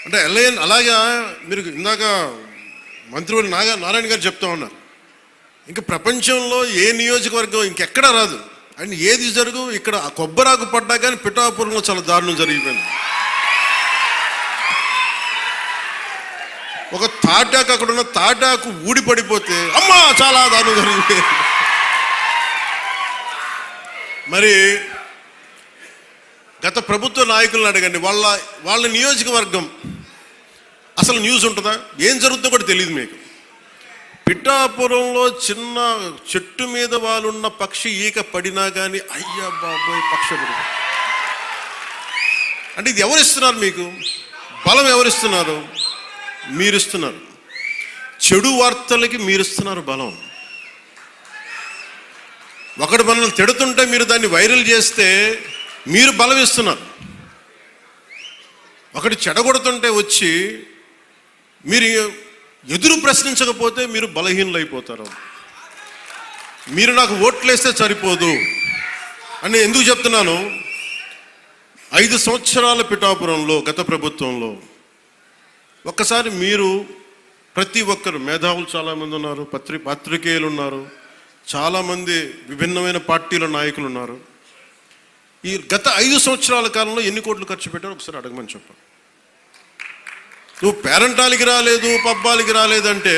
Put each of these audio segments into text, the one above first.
అంటే ఎల్ఐఎన్ అలాగా మీరు ఇందాక మంత్రివర్యులు నారాయణ గారు చెప్తా ఉన్నారు, ఇంకా ప్రపంచంలో ఏ నియోజకవర్గం ఇంకెక్కడా రాదు అండ్ ఏది జరుగు ఇక్కడ కొబ్బరాకు పడ్డా కానీ పిఠాపురంలో చాలా దారుణం జరిగిపోయింది. ఒక తాటాకు అక్కడ ఉన్న తాటాకు ఊడిపడిపోతే అమ్మా చాలా దారుణం జరిగిపోయింది. మరి గత ప్రభుత్వ నాయకులను అడగండి, వాళ్ళ నియోజకవర్గం అసలు న్యూస్ ఉంటుందా, ఏం జరుగుతుందో కూడా తెలియదు మీకు. పిఠాపురంలో చిన్న చెట్టు మీద వాళ్ళున్న పక్షి ఈక పడినా కానీ అయ్యా బాబోయ్ పక్షి పడి. అంటే ఇది ఎవరిస్తున్నారు మీకు బలం? ఎవరిస్తున్నారు? మీరిస్తున్నారు. చెడు వార్తలకి మీరిస్తున్నారు బలం. ఒకటి మనల్ని తిడుతుంటే మీరు దాన్ని వైరల్ చేస్తే మీరు బలం ఇస్తున్నారు. ఒకటి చెడగొడుతుంటే వచ్చి మీరు ఎదురు ప్రశ్నించకపోతే మీరు బలహీనలు అయిపోతారు. మీరు నాకు ఓట్లేస్తే సరిపోదు అని ఎందుకు చెప్తున్నాను? 5 సంవత్సరాల పిఠాపురంలో గత ప్రభుత్వంలో ఒక్కసారి మీరు ప్రతి ఒక్కరు మేధావులు చాలామంది ఉన్నారు, పత్రికేయులు ఉన్నారు, చాలామంది విభిన్నమైన పార్టీల నాయకులు ఉన్నారు. ఈ గత 5 సంవత్సరాల కాలంలో ఎన్ని కోట్లు ఖర్చు పెట్టారో ఒకసారి అడగమని చెప్పాను. నువ్వు పేరంటాలకి రాలేదు, పబ్బాలకి రాలేదంటే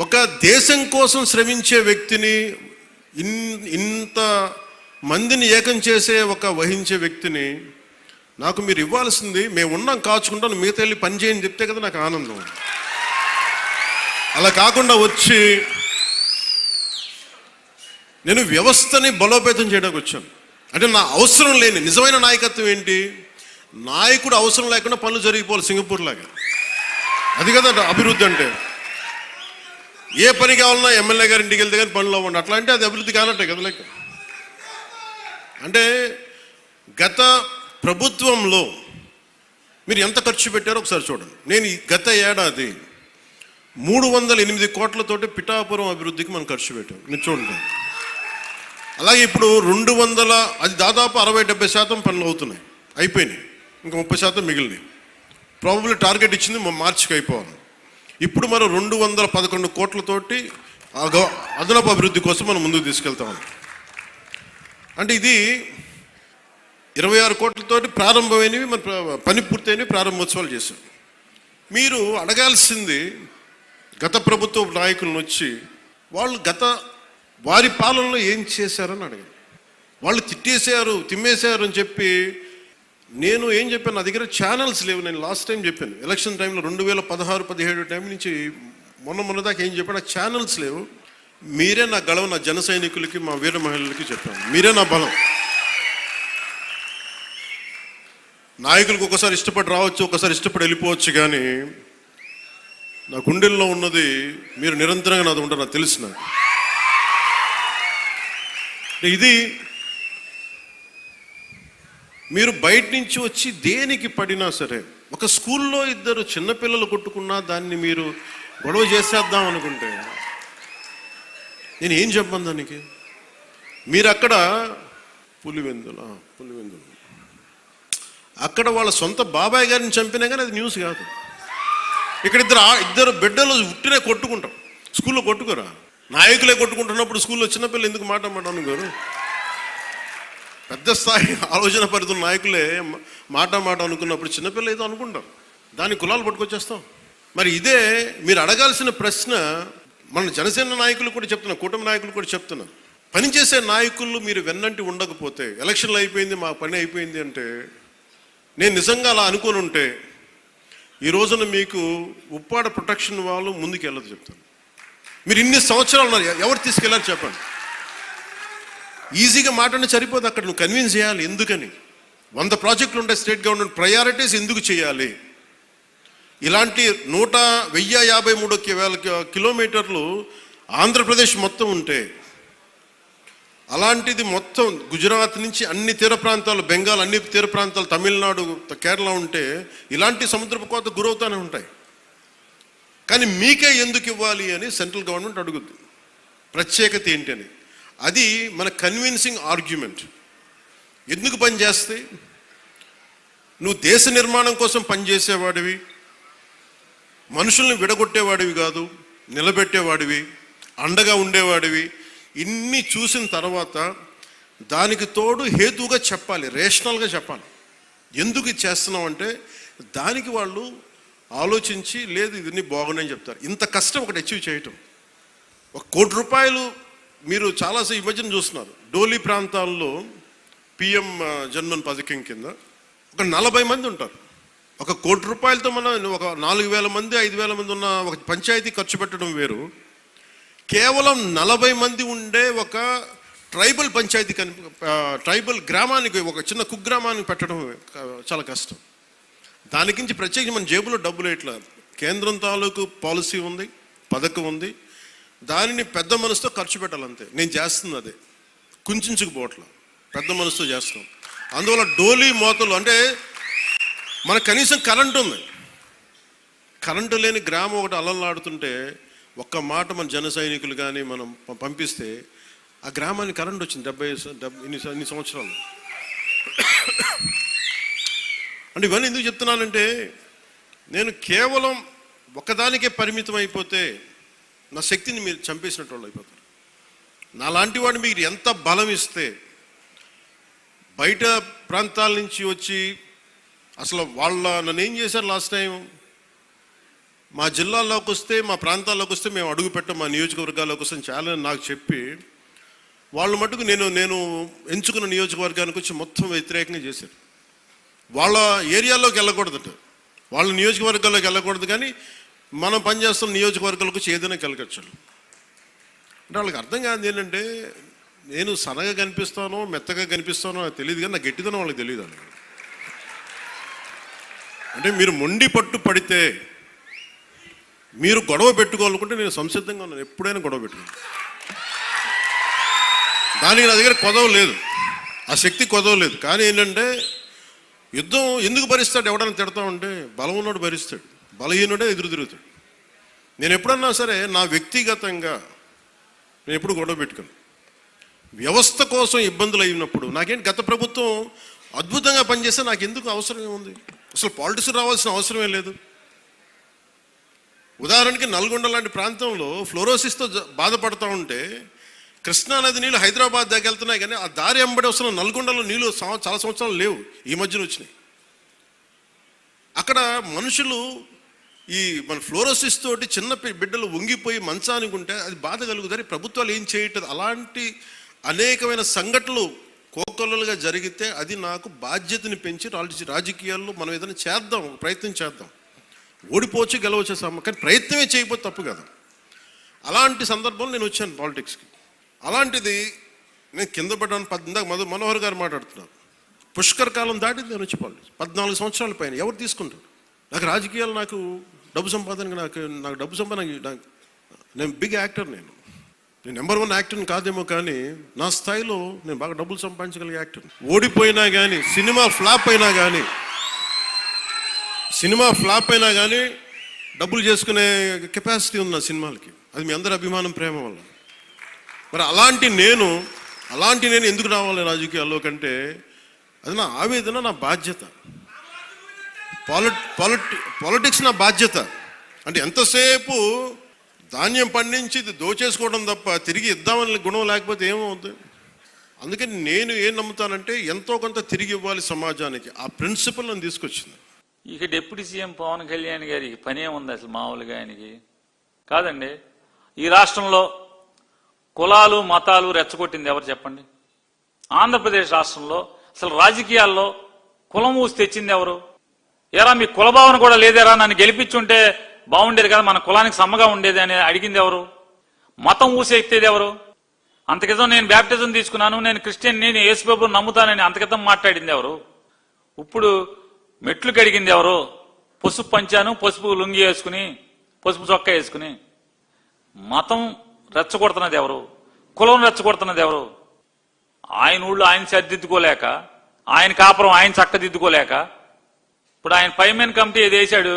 ఒక దేశం కోసం శ్రమించే వ్యక్తిని, ఇంత మందిని ఏకం చేసే వహించే వ్యక్తిని నాకు మీరు ఇవ్వాల్సింది, మేము ఉన్నాం కాచుకుంటాను, మిగతా వెళ్ళి పని చేయని చెప్తే కదా నాకు ఆనందం. అలా కాకుండా వచ్చి నేను వ్యవస్థని బలోపేతం చేయడానికి వచ్చాను. అంటే నా అవసరం లేని నిజమైన నాయకత్వం ఏంటి? నాయకుడు అవసరం లేకుండా పనులు జరిగిపోవాలి సింగపూర్ లాగా. అది కదా అభివృద్ధి అంటే. ఏ పని కావాలన్నా ఎమ్మెల్యే గారి ఇంటికి వెళ్తే కానీ పనులు అవ్వండి, అట్లా అంటే అది అభివృద్ధి కానట్టే కదా లెక్క. అంటే గత ప్రభుత్వంలో మీరు ఎంత ఖర్చు పెట్టారో ఒకసారి చూడండి. నేను గత ఏడాది 308 కోట్లతోటి పిఠాపురం అభివృద్ధికి మనం ఖర్చు పెట్టాం, మీరు చూడండి. అలాగే ఇప్పుడు 200, అది దాదాపు 60-70% పనులు అవుతున్నాయి, అయిపోయినాయి, ఇంకా 30% మిగిలినాయి. ప్రాబబ్లీ టార్గెట్ ఇచ్చింది మార్చికి అయిపోవాలి. ఇప్పుడు మనం 211 కోట్లతోటి అదనపు అభివృద్ధి కోసం మనం ముందుకు తీసుకెళ్తాం. అంటే ఇది 26 కోట్లతోటి ప్రారంభమైనవి, మన పని పూర్తయినవి, ప్రారంభోత్సవాలు చేశాం. మీరు అడగాల్సింది గత ప్రభుత్వ నాయకులను వచ్చి వాళ్ళు వారి పాలనలో ఏం చేశారని అడగాలి. వాళ్ళు తిట్టేశారు, తిమ్మేశారు అని చెప్పి నేను ఏం చెప్పాను, నా దగ్గర ఛానల్స్ లేవు. నేను లాస్ట్ టైం చెప్పాను ఎలక్షన్ టైంలో 2016-17 టైం నుంచి మొన్న దాకా ఏం చెప్పాను, నాకు ఛానల్స్ లేవు. మీరే నా గళం, నా జన సైనికులకి, మా వీర మహిళలకి చెప్పాను, మీరే నా బలం. నాయకులకు ఒకసారి ఇష్టపడి రావచ్చు, ఒకసారి ఇష్టపడి వెళ్ళిపోవచ్చు, కానీ నా గుండెల్లో ఉన్నది మీరు నిరంతరంగా నాది ఉంటారు, నాకు తెలుసు. నాకు ఇది మీరు బయట నుంచి వచ్చి దేనికి పడినా సరే, ఒక స్కూల్లో 2 చిన్నపిల్లలు కొట్టుకున్నా దాన్ని మీరు గొడవ చేసేద్దాం అనుకుంటే నేను ఏం చెప్పను దానికి? మీరు అక్కడ పులివెందులు అక్కడ వాళ్ళ సొంత బాబాయ్ గారిని చంపినా కానీ అది న్యూస్ కాదు. ఇక్కడ ఇద్దరు బిడ్డలు ఉట్టినే కొట్టుకుంటాం, స్కూల్లో కొట్టుకోరా? నాయకులే కొట్టుకుంటున్నప్పుడు స్కూల్లో చిన్నపిల్లలు ఎందుకు మాట అనుకోరు? పెద్ద స్థాయి ఆలోచన పరిధుల నాయకులే మాట అనుకున్నప్పుడు చిన్నపిల్లలు ఏదో అనుకుంటారు, దాన్ని కులాలు పట్టుకొచ్చేస్తాం. మరి ఇదే మీరు అడగాల్సిన ప్రశ్న. మన జనసేన నాయకులు కూడా చెప్తున్నారు, కూటమి నాయకులు కూడా చెప్తున్నారు, పనిచేసే నాయకులు మీరు వెన్నంటి ఉండకపోతే, ఎలక్షన్లు అయిపోయింది మా పని అయిపోయింది అంటే, నేను నిజంగా అలా అనుకుని ఉంటే ఈ రోజున మీకు ఉప్పాడ ప్రొటెక్షన్ వాళ్ళు ముందుకు వెళ్ళదు చెప్తాను. మీరు ఇన్ని సంవత్సరాలు ఉన్నారు, ఎవరు తీసుకెళ్ళారు చెప్పండి? ఈజీగా మాట్లాడి సరిపోదు, అక్కడ నువ్వు కన్విన్స్ చేయాలి. ఎందుకని 100 ప్రాజెక్టులు ఉంటాయి స్టేట్ గవర్నమెంట్, ప్రయారిటీస్ ఎందుకు చేయాలి? ఇలాంటి 1053 కిలోమీటర్లు ఆంధ్రప్రదేశ్ మొత్తం ఉంటే, అలాంటిది మొత్తం గుజరాత్ నుంచి అన్ని తీర ప్రాంతాలు, బెంగాల్ అన్ని తీర ప్రాంతాలు, తమిళనాడు, కేరళ ఉంటే ఇలాంటి సముద్రపు కోత గురవుతూనే ఉంటాయి. కానీ మీకే ఎందుకు ఇవ్వాలి అని సెంట్రల్ గవర్నమెంట్ అడుగుద్ది. ప్రత్యేకత ఏంటి అని. అది మన కన్విన్సింగ్ ఆర్గ్యుమెంట్. ఎందుకు పనిచేస్తాయి? నువ్వు దేశ నిర్మాణం కోసం పనిచేసేవాడివి, మనుషుల్ని విడగొట్టేవాడివి కాదు, నిలబెట్టేవాడివి, అండగా ఉండేవాడివి. ఇన్ని చూసిన తర్వాత దానికి తోడు హేతువుగా చెప్పాలి, రేషనల్గా చెప్పాలి. ఎందుకు ఇది చేస్తున్నావు అంటే దానికి వాళ్ళు ఆలోచించి లేదు ఇది బాగుందని చెప్తారు. ఇంత కష్టం ఒకటి అచీవ్ చేయటం. 1 కోటి రూపాయలు మీరు చాలాసేపు ఈ మధ్యన చూస్తున్నారు. డోలీ ప్రాంతాల్లో పిఎం జన్మన్ పథకం కింద ఒక 40 మంది ఉంటారు. 1 కోటి రూపాయలతో మనం ఒక 4,000 మంది 5,000 మంది ఉన్న ఒక పంచాయతీ ఖర్చు పెట్టడం వేరు. కేవలం 40 మంది ఉండే ఒక ట్రైబల్ పంచాయతీ ట్రైబల్ గ్రామానికి, ఒక చిన్న కుగ్రామానికి పెట్టడం చాలా కష్టం. దానికించి ప్రత్యేకించి మన జేబులో డబ్బులు ఇట్లా కేంద్రం తాలూకు పాలసీ ఉంది, పథకం ఉంది, దానిని పెద్ద మనసుతో ఖర్చు పెట్టాలంతే. నేను చేస్తుంది అదే, కుంచుకుపోవట్ల పెద్ద మనసుతో చేస్తున్నాం. అందువల్ల డోలీ మోతలు అంటే మనకు కనీసం కరెంటు ఉంది. కరెంటు లేని గ్రామం ఒకటి అలలాడుతుంటే ఒక్క మాట మన జన సైనికులు కానీ మనం పంపిస్తే ఆ గ్రామానికి కరెంట్ వచ్చింది 70 ఇన్ని సంవత్సరాలు. అంటే ఇవన్నీ ఎందుకు చెప్తున్నానంటే నేను కేవలం ఒకదానికే పరిమితం అయిపోతే నా శక్తిని మీరు చంపేసినట్టు వాళ్ళు అయిపోతారు. నాలాంటి వాడు మీరు ఎంత బలం ఇస్తే బయట ప్రాంతాల నుంచి వచ్చి అసలు నన్ను ఏం చేశారు లాస్ట్ టైం, మా జిల్లాల్లోకి వస్తే మా ప్రాంతాల్లోకి వస్తే మేము అడుగు పెట్టాం, మా నియోజకవర్గాల్లోకి వస్తాం చాలా నాకు చెప్పి వాళ్ళు మటుకు నేను ఎంచుకున్న నియోజకవర్గానికి వచ్చి మొత్తం వ్యతిరేకంగా చేశారు. వాళ్ళ ఏరియాలోకి వెళ్ళకూడదట, వాళ్ళ నియోజకవర్గాల్లోకి వెళ్ళకూడదు, కానీ మనం పనిచేస్తున్న నియోజకవర్గాలకు వచ్చి ఏదైనా కలగచ్చు. అంటే వాళ్ళకి అర్థం కాదు ఏంటంటే నేను సన్నగా కనిపిస్తానో మెత్తగా కనిపిస్తానో నాకు తెలియదు, కానీ నా గట్టిదనం వాళ్ళకి తెలియదు. అంటే మీరు మొండి పట్టు పడితే మీరు గొడవ పెట్టుకోవాలనుకుంటే నేను సంసిద్ధంగా ఉన్నాను, ఎప్పుడైనా గొడవ పెట్టుకున్నాను. దానికి నా దగ్గర కొదవ లేదు, ఆ శక్తి కొదవ లేదు. కానీ ఏంటంటే యుద్ధం ఎందుకు భరిస్తాడు, ఎవడన్నా తిడతా ఉంటే బలం ఉన్నోడు భరిస్తాడు, బలహీనుడే ఎదురు తిరుగుతాడు. నేను ఎప్పుడన్నా సరే నా వ్యక్తిగతంగా నేను ఎప్పుడు గొడవ పెట్టుకోను. వ్యవస్థ కోసం ఇబ్బందులు అయినప్పుడు నాకేంటి గత ప్రభుత్వం అద్భుతంగా పనిచేస్తే నాకు ఎందుకు అవసరం ఏముంది, అసలు పాలిటిక్స్ రావాల్సిన అవసరమే లేదు. ఉదాహరణకి నల్గొండ లాంటి ప్రాంతంలో ఫ్లోరోసిస్తో బాధపడుతూ ఉంటే కృష్ణానది నీళ్ళు హైదరాబాద్ దగ్గర వెళ్తున్నాయి, కానీ ఆ దారి వెంబడి వస్తున్న నల్గొండలో నీళ్ళు చాలా సంవత్సరాలు లేవు, ఈ మధ్యన వచ్చినాయి. అక్కడ మనుషులు ఈ మన ఫ్లోరోసిస్ తోటి చిన్న బిడ్డలు వంగిపోయి మంచానికి ఉంటే అది బాధ కలుగుతుంది. ప్రభుత్వాలు ఏం చేయట్లేదు. అలాంటి అనేకమైన సంఘటనలు కోకొల్లలుగా జరిగితే అది నాకు బాధ్యతని పెంచి రాజకీయాల్లో మనం ఏదైనా చేద్దాం, ప్రయత్నం చేద్దాం. ఓడిపోవచ్చు గెలవచ్చు కానీ ప్రయత్నమే చేయకపోతే తప్పు కదా. అలాంటి సందర్భంలో నేను వచ్చాను పాలిటిక్స్కి. అలాంటిది నేను కింద పడ్డాను. మనోహర్ గారు మాట్లాడుతున్నారు, పుష్కర కాలం దాటింది నేను వచ్చి పాలిటిక్స్ 14 సంవత్సరాల పైన. ఎవరు తీసుకుంటారు? నాకు రాజకీయాలు, నాకు డబ్బు సంపాదన, నాకు డబ్బు సంపాదన, నేను బిగ్ యాక్టర్, నేను నెంబర్ 1 యాక్టర్ని కాదేమో, కానీ నా స్థాయిలో నేను బాగా డబ్బులు సంపాదించగలిగే యాక్టర్. ఓడిపోయినా కానీ, సినిమా ఫ్లాప్ అయినా కానీ డబ్బులు చేసుకునే కెపాసిటీ ఉంది నా సినిమాలకి. అది మీ అందరి అభిమానం, ప్రేమ వల్ల. మరి అలాంటి నేను ఎందుకు రావాలి రాజకీయాల్లో కంటే అది నా ఆవేదన, నా బాధ్యత. పాలిటిక్స్ నా బాధ్యత. అంటే ఎంతసేపు ధాన్యం పండించి దోచేసుకోవడం తప్ప తిరిగి ఇద్దామని గుణం లేకపోతే ఏమవుతుంది. అందుకని నేను ఏం నమ్ముతానంటే ఎంతో కొంత తిరిగి ఇవ్వాలి సమాజానికి. ఆ ప్రిన్సిపల్ నన్ను తీసుకొచ్చింది. ఇక డిప్యూటీ సీఎం పవన్ కళ్యాణ్ గారికి పనే ఉంది అసలు మామూలుగా ఆయనకి కాదండి. ఈ రాష్ట్రంలో కులాలు మతాలు రెచ్చగొట్టింది ఎవరు చెప్పండి? ఆంధ్రప్రదేశ్ రాష్ట్రంలో అసలు రాజకీయాల్లో కులం ఊసి తెచ్చింది ఎవరు? ఎరా మీ కులభావన కూడా లేదేరా, నన్ను గెలిపించుంటే బాగుండేది కదా, మన కులానికి సమ్మగా ఉండేది అని అడిగింది ఎవరు? మతం ఊసి ఎత్తేది ఎవరు? అంతకితం నేను బ్యాప్టిజం తీసుకున్నాను, నేను క్రిస్టియన్, నేను యేసుబాబుని నమ్ముతానని అంతకితం మాట్లాడింది ఎవరు? ఇప్పుడు మెట్లు కడిగింది ఎవరు? పసుపు పంచాను, పసుపు లుంగి వేసుకుని, పసుపు చొక్కా వేసుకుని. మతం రెచ్చగొడుతున్నది ఎవరు? కులం రెచ్చగొడుతున్నది ఎవరు? ఆయన ఊళ్ళో ఆయన సరిదిద్దుకోలేక, ఆయన కాపురం ఆయన చక్కదిద్దుకోలేక, ఇప్పుడు ఆయన పైమెన్ కమిటీ ఏది వేశాడు,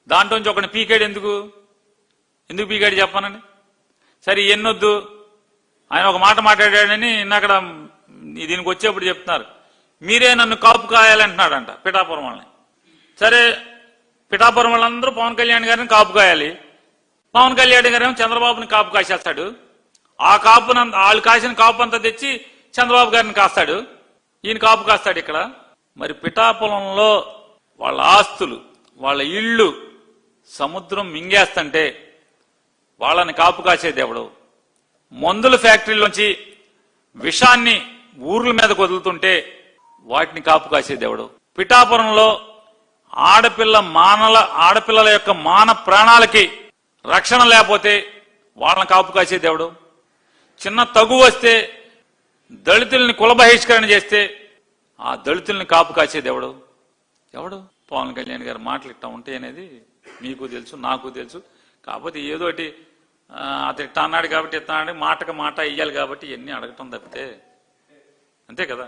దాంట్లోంచి ఒకటి పీకాడు. ఎందుకు పీకాడు చెప్పానండి. సరే ఎన్నొద్దు, ఆయన ఒక మాట మాట్లాడాడని అక్కడ దీనికి వచ్చేప్పుడు చెప్తున్నారు. మీరే నన్ను కాపు కాయాలంటున్నాడంట పిఠాపురం వాళ్ళని. సరే, పిఠాపురం వాళ్ళందరూ పవన్ కళ్యాణ్ గారిని కాపు కాయాలి. పవన్ కళ్యాణ్ గారేమో చంద్రబాబుని కాపు కాసేస్తాడు. ఆ కాపున వాళ్ళు కాసిన కాపు అంతా తెచ్చి చంద్రబాబు గారిని కాస్తాడు. ఈయన కాపు కాస్తాడు ఇక్కడ. మరి పిఠాపురంలో వాళ్ళ ఆస్తులు, వాళ్ళ ఇళ్ళు సముద్రం మింగేస్తంటే వాళ్ళని కాపు కాసేది ఎవడు? మందుల ఫ్యాక్టరీలోంచి విషాన్ని ఊర్ల మీద వదులుతుంటే వాటిని కాపు కాసేది ఎవడు? పిఠాపురంలో ఆడపిల్లల యొక్క మాన ప్రాణాలకి రక్షణ లేకపోతే వాళ్ళని కాపు కాసేది ఎవడు? చిన్న తగు వస్తే దళితుల్ని కుల బహిష్కరణ చేస్తే ఆ దళితుల్ని కాపు కాసేది ఎవడు? పవన్ కళ్యాణ్ గారి మాటలు ఇట్టా ఉంటాయి అనేది మీకు తెలుసు, నాకు తెలుసు. కాకపోతే ఏదోటి అతను ఇట్టా అన్నాడు కాబట్టి ఇట్టా అన్నాడు, మాటకు మాట ఇయ్యాలి కాబట్టి ఇవన్నీ అడగటం తప్పితే అంతే కదా.